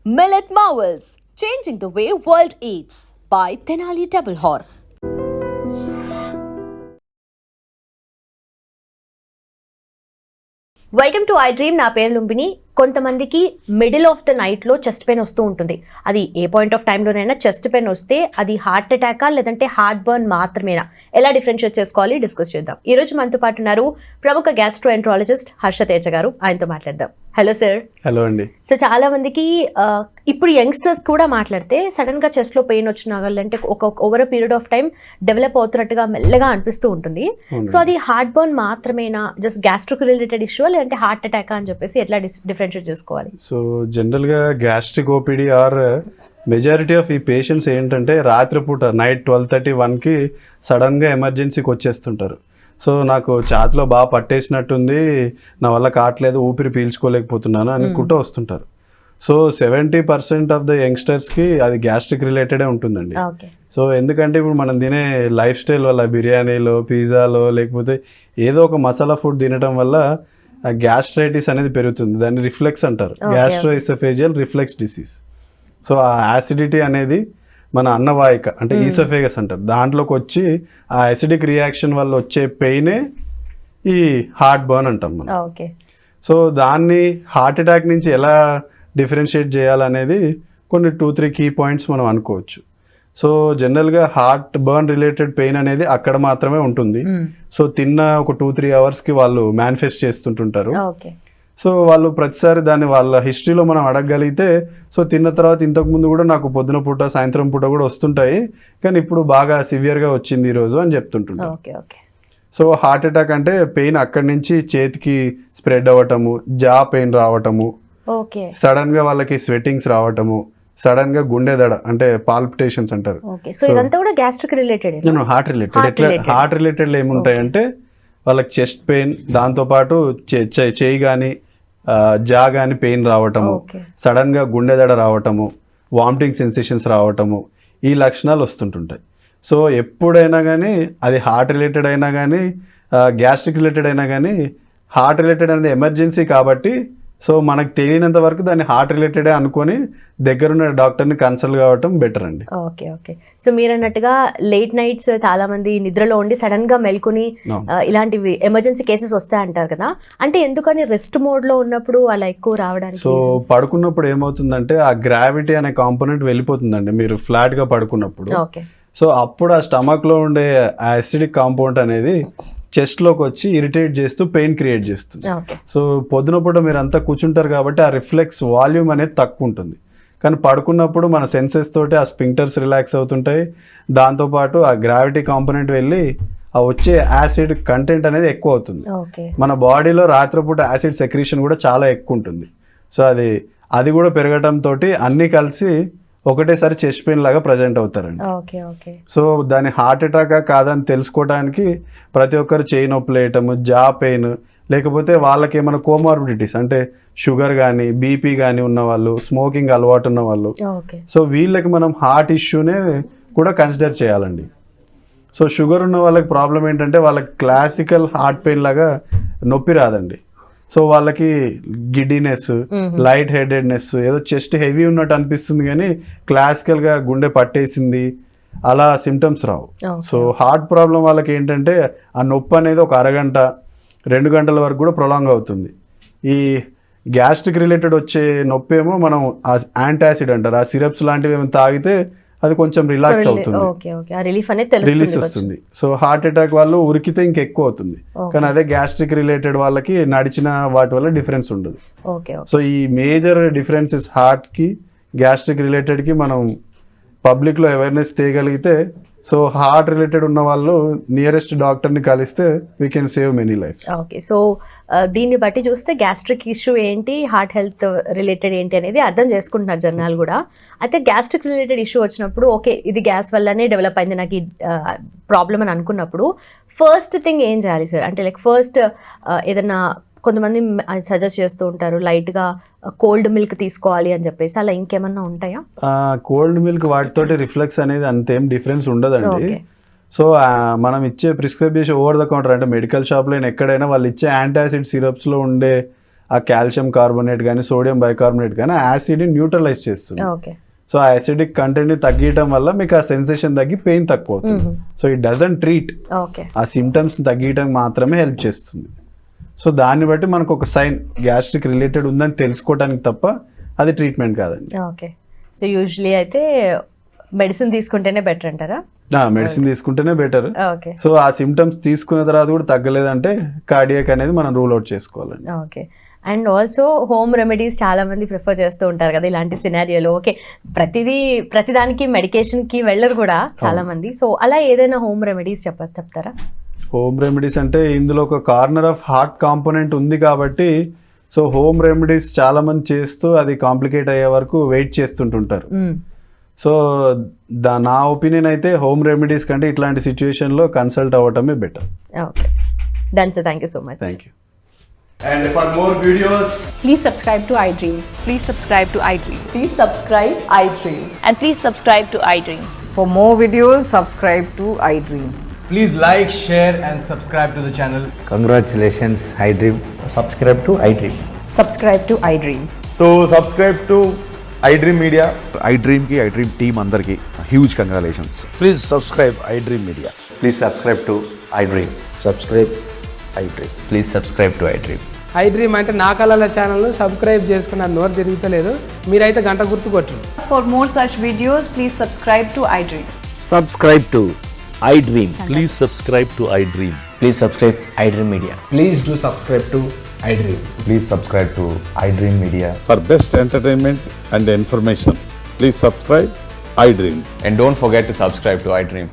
Millet Marvels, changing the way world eats by Tenali Double Horse. Welcome to I dream. నా పేరు లుంబిని. కొంతమందికి middle of the నైట్లో chest pain వస్తూ ఉంటుంది. అది ఏ పాయింట్ ఆఫ్ టైంలోనైనా చెస్ట్ పెయిన్ వస్తే అది హార్ట్ అటాకా లేదంటే హార్ట్ బర్న్ మాత్రమేనా, ఎలా డిఫరెన్షియేట్ చేసుకోవాలి డిస్కస్ చేద్దాం. ఈ రోజు మనతో పాటు ఉన్నారు ప్రముఖ గ్యాస్ట్రోఎంట్రాలజిస్ట్ హర్ష తేజ గారు. ఆయనతో మాట్లాడదాం. Hello sir. హలో అండి. సో చాలా మందికి ఇప్పుడు యంగ్స్టర్స్ కూడా మాట్లాడితే సడన్ గా చెస్ట్ లో పెయిన్ వచ్చినా అంటే ఒక over period of time develop అవుతున్నట్టుగా మెల్లగా అనిపిస్తూ ఉంటుంది. సో అది హార్ట్ బర్న్ మాత్రమేనా, జస్ట్ గ్యాస్ట్రిక్ రిలేటెడ్ ఇష్యూ లేదంటే హార్ట్ అటాక్ అని చెప్పేసి ఎట్లా డిఫరెన్షియేట్ చేసుకోవాలి? సో జనరల్ గా gastric OPD or majority of ఈ పేషెంట్స్ ఏంటంటే రాత్రిపూట నైట్ 12:30-1కి సడన్గా ఎమర్జెన్సీకి వచ్చేస్తుంటారు. సో నాకు ఛాతిలో బాగా పట్టేసినట్టుంది, నా వల్ల కావట్లేదు, ఊపిరి పీల్చుకోలేకపోతున్నాను అనుకుంటూ వస్తుంటారు. సో 70% ఆఫ్ ద యంగ్స్టర్స్కి అది గ్యాస్ట్రిక్ రిలేటెడే ఉంటుందండి. సో ఎందుకంటే ఇప్పుడు మనం తినే లైఫ్ స్టైల్ వల్ల, బిర్యానీలో, పిజ్జాలో, లేకపోతే ఏదో ఒక మసాలా ఫుడ్ తినడం వల్ల గ్యాస్ట్రైటిస్ అనేది పెరుగుతుంది. దాన్ని రిఫ్లెక్స్ అంటారు, గ్యాస్ట్రోఇసోఫేజియల్ రిఫ్లెక్స్ డిసీజ్. సో ఆ యాసిడిటీ అనేది మన అన్నవాహిక అంటే ఈసోఫేగస్ అంటారు, దాంట్లోకి వచ్చి ఆ యాసిడిక్ రియాక్షన్ వల్ల వచ్చే పెయినే ఈ హార్ట్ బర్న్ అంటాం మనం. సో దాన్ని హార్ట్ అటాక్ నుంచి ఎలా డిఫరెన్షియేట్ చేయాలనేది కొన్ని 2-3 కీ పాయింట్స్ మనం అనుకోవచ్చు. సో జనరల్గా హార్ట్ బర్న్ రిలేటెడ్ పెయిన్ అనేది అక్కడ మాత్రమే ఉంటుంది. సో తిన్న ఒక 2-3 అవర్స్కి వాళ్ళు మేనిఫెస్ట్ చేస్తుంటుంటారు. సో వాళ్ళు ప్రతిసారి దాన్ని వాళ్ళ హిస్టరీలో మనం అడగగలిగితే, సో తిన్న తర్వాత ఇంతకుముందు కూడా నాకు పొద్దున పూట సాయంత్రం పూట కూడా వస్తుంటాయి, కానీ ఇప్పుడు బాగా సివియర్గా వచ్చింది ఈరోజు అని చెప్తుంటుంటారు. సో హార్ట్ అటాక్ అంటే పెయిన్ అక్కడి నుంచి చేతికి స్ప్రెడ్ అవ్వటము, జా పెయిన్ రావటము, సడన్గా వాళ్ళకి స్వెట్టింగ్స్ రావటము, సడన్ గా గుండె దడ అంటే పాల్పిటేషన్స్ అంటారు. హార్ట్ రిలేటెడ్ ఏముంటాయంటే వాళ్ళకి చెస్ట్ పెయిన్, దాంతోపాటు చేయి కానీ జా కానీ పెయిన్ రావటము, సడన్గా గుండె దడ రావటము, వామిటింగ్ సెన్సేషన్స్ రావటము, ఈ లక్షణాలు వస్తుంటుంటాయి. సో ఎప్పుడైనా కానీ అది హార్ట్ రిలేటెడ్ అయినా కానీ గ్యాస్ట్రిక్ రిలేటెడ్ అయినా కానీ, హార్ట్ రిలేటెడ్ అనేది ఎమర్జెన్సీ కాబట్టి సో మనకు తెలియనంత వరకు దాన్ని హార్ట్ రిలేటెడే అనుకొని దగ్గరున్న డాక్టర్ని కన్సల్ట్ కావటం బెటర్ అండి. ఓకే. సో మీరు అన్నట్టుగా లేట్ నైట్స్ చాలా మంది నిద్రలో ఉండి సడన్ గా మెల్కొని ఇలాంటివి ఎమర్జెన్సీ కేసెస్ వస్తాయి అంటారు కదా, అంటే ఎందుకని రెస్ట్ మోడ్ లో ఉన్నప్పుడు అలా ఎక్కువ రావడానికి? సో పడుకున్నప్పుడు ఏమవుతుందంటే ఆ గ్రావిటీ అనే కాంపోనెంట్ వెళ్ళిపోతుందండి మీరు ఫ్లాట్ గా పడుకున్నప్పుడు. సో అప్పుడు ఆ స్టమక్ లో ఉండే యాసిడిక్ కాంపౌండ్ అనేది చెస్ట్లోకి వచ్చి ఇరిటేట్ చేస్తూ పెయిన్ క్రియేట్ చేస్తుంది. సో పొద్దున పూట మీరు అంతా కూర్చుంటారు కాబట్టి ఆ రిఫ్లెక్స్ వాల్యూమ్ అనేది తక్కువ ఉంటుంది, కానీ పడుకున్నప్పుడు మన సెన్సెస్ తోటి ఆ స్పింక్టర్స్ రిలాక్స్ అవుతుంటాయి, దాంతోపాటు ఆ గ్రావిటీ కాంపోనెంట్ వెళ్ళి ఆ వచ్చే యాసిడ్ కంటెంట్ అనేది ఎక్కువ అవుతుంది. మన బాడీలో రాత్రిపూట యాసిడ్ సెక్రీషన్ కూడా చాలా ఎక్కువ ఉంటుంది. సో అది కూడా పెరగటం తోటి అన్నీ కలిసి ఒకటేసారి చెస్ట్ పెయిన్ లాగా ప్రజెంట్ అవుతారండి. సో దాని హార్ట్ అటాక్ కాదని తెలుసుకోవడానికి ప్రతి ఒక్కరు చేయి నొప్పి లేయటము, జా పెయిన్, లేకపోతే వాళ్ళకి ఏమైనా కోమార్బిడిటీస్ అంటే షుగర్ కానీ బీపీ కానీ ఉన్నవాళ్ళు, స్మోకింగ్ అలవాటు ఉన్న వాళ్ళు, సో వీళ్ళకి మనం హార్ట్ ఇష్యూనే కూడా కన్సిడర్ చేయాలండి. సో షుగర్ ఉన్న వాళ్ళకి ప్రాబ్లం ఏంటంటే వాళ్ళకి క్లాసికల్ హార్ట్ పెయిన్ లాగా నొప్పి రాదండి. సో వాళ్ళకి గిడ్డినెస్, లైట్ హెడెడ్నెస్, ఏదో చెస్ట్ హెవీ ఉన్నట్టు అనిపిస్తుంది కానీ క్లాసికల్గా గుండె పట్టేసింది అలా సిమ్టమ్స్ రావు. సో హార్ట్ ప్రాబ్లం వాళ్ళకి ఏంటంటే ఆ నొప్పి అనేది ఒక అరగంట 2 గంటల వరకు కూడా ప్రొలాంగ్ అవుతుంది. ఈ గ్యాస్ట్రిక్ రిలేటెడ్ వచ్చే నొప్పి ఏమో మనం యాంటాసిడ్ అంటారు, ఆ సిరప్స్ లాంటివి ఏమైనా తాగితే అది కొంచెం రిలాక్స్ అవుతుంది, రిలీజ్ వస్తుంది. సో హార్ట్ అటాక్ వాళ్ళు ఉరికితే ఇంకెక్కువ అవుతుంది, కానీ అదే గ్యాస్ట్రిక్ రిలేటెడ్ వాళ్ళకి నడిచిన వాటి వల్ల డిఫరెన్స్ ఉండదు. సో ఈ మేజర్ డిఫరెన్సెస్ హార్ట్ కి గ్యాస్ట్రిక్ రిలేటెడ్ కి మనం పబ్లిక్ లో అవేర్నెస్ తేయగలిగితే, సో హార్ట్ రిలేటెడ్ ఉన్న వాళ్ళు నియరెస్ట్ డాక్టర్ని కలిస్తే we can save many lifes. So దీన్ని బట్టి చూస్తే గ్యాస్ట్రిక్ ఇష్యూ ఏంటి, హార్ట్ హెల్త్ రిలేటెడ్ ఏంటి అనేది అర్థం చేసుకుంటున్నారు జనాలు కూడా. అయితే గ్యాస్ట్రిక్ రిలేటెడ్ ఇష్యూ వచ్చినప్పుడు ఓకే ఇది గ్యాస్ వల్లనే డెవలప్ అయింది నాకు ఈ ప్రాబ్లం అని అనుకున్నప్పుడు ఫస్ట్ థింగ్ ఏం చేయాలి సార్? అంటే లైక్ ఫస్ట్ ఏదన్నా కొంతమంది సజెస్ట్ చేస్తూ ఉంటారు లైట్గా కోల్డ్ మిల్క్ తీసుకోవాలి అని చెప్పేసి, అలా ఇంకేమన్నా ఉంటాయా? కోల్డ్ మిల్క్ వాటితోటి రిఫ్లెక్స్ అనేది అంతేం డిఫరెన్స్ ఉండదండి. సో మనం ఇచ్చే ప్రిస్క్రైబ్ చేసే ఓవర్ ద కౌంటర్ అంటే మెడికల్ షాప్లో ఎక్కడైనా వాళ్ళు ఇచ్చే యాంటాసిడ్ సిరప్స్లో ఉండే ఆ కాల్షియం కార్బోనేట్ కానీ సోడియం బైకార్బోనేట్ కానీ ఆ యాసిడ్ని న్యూట్రలైజ్ చేస్తుంది. ఓకే. సో ఆ యాసిడిక్ కంటెంట్ని తగ్గించడం వల్ల మీకు ఆ సెన్సేషన్ తగ్గి పెయిన్ తక్కువ అవుతుంది. So it doesn't treat, okay. ఆ సిమ్టమ్స్ని తగ్గించడం మాత్రమే హెల్ప్ చేస్తుంది. సో దాన్ని బట్టి మనకు ఒక సైన్ గ్యాస్ట్రిక్ రిలేటెడ్ ఉందని తెలుసుకోవడానికి తప్ప అది ట్రీట్మెంట్ కాదండి. ఓకే. సో యూజువలీ అయితే మెడిసిన్ తీసుకుంటేనే బెటర్ అంటారా? మెడిసిన్ తీసుకుంటేనే బెటర్. ఓకే. సో ఆ సిమ్టమ్స్ తీసుకున్న తర్వాత కూడా తగ్గలేదంటే కార్డియాక్ అనేది మనం రూల్ అవుట్ చేసుకోవాలండి. Okay. And also home remedies చాలా మంది ప్రిఫర్ చేస్తూ ఉంటారు కదా ఇలాంటి సినారియోలో. ఓకే, ప్రతిదానికి మెడికేషన్కి వెళ్ళరు కూడా చాలా మంది. సో అలా ఏదైనా హోమ్ రెమెడీస్ చెప్తారా? హోమ్ రెమెడీస్ అంటే ఇందులో ఒక కార్నర్ ఆఫ్ హార్ట్ కాంపోనెంట్ ఉంది కాబట్టి సో హోమ్ రెమెడీస్ చాలా మంది చేస్తూ అది కాంప్లికేట్ అయ్యే వరకు వెయిట్ చేస్తుంటుంటారు. సో నా ఒపీనియన్ అయితే హోమ్ రెమెడీస్ కంటే ఇట్లాంటి సిచ్యువేషన్లో కన్సల్ట్ అవ్వటమే better. Okay, done sir. Thank you so much. Thank you. And for more videos, please subscribe to iDream. Please subscribe to iDream. Please subscribe iDream. And please subscribe to iDream. For more videos, subscribe to iDream. Please like, share and subscribe to the channel. Congratulations, iDream. Subscribe to iDream. Subscribe to iDream. So subscribe to iDream Media. iDream ki iDream team andarki huge congratulations. Please subscribe iDream Media. Please subscribe to iDream. Subscribe iDream. Please subscribe to iDream. iDream అంటే నా కళల ఛానల్ను subscribe చేసుకున్న నోరు తిరుగుతలేదు, మీరైతే గంట గుర్తు కొట్టండి. For more such videos, please subscribe to iDream. Subscribe to iDream. Please subscribe to iDream. Please subscribe iDream Media. Please do subscribe to iDream. Please subscribe to iDream Media. For best entertainment and information, please subscribe iDream. And don't forget to subscribe to iDream.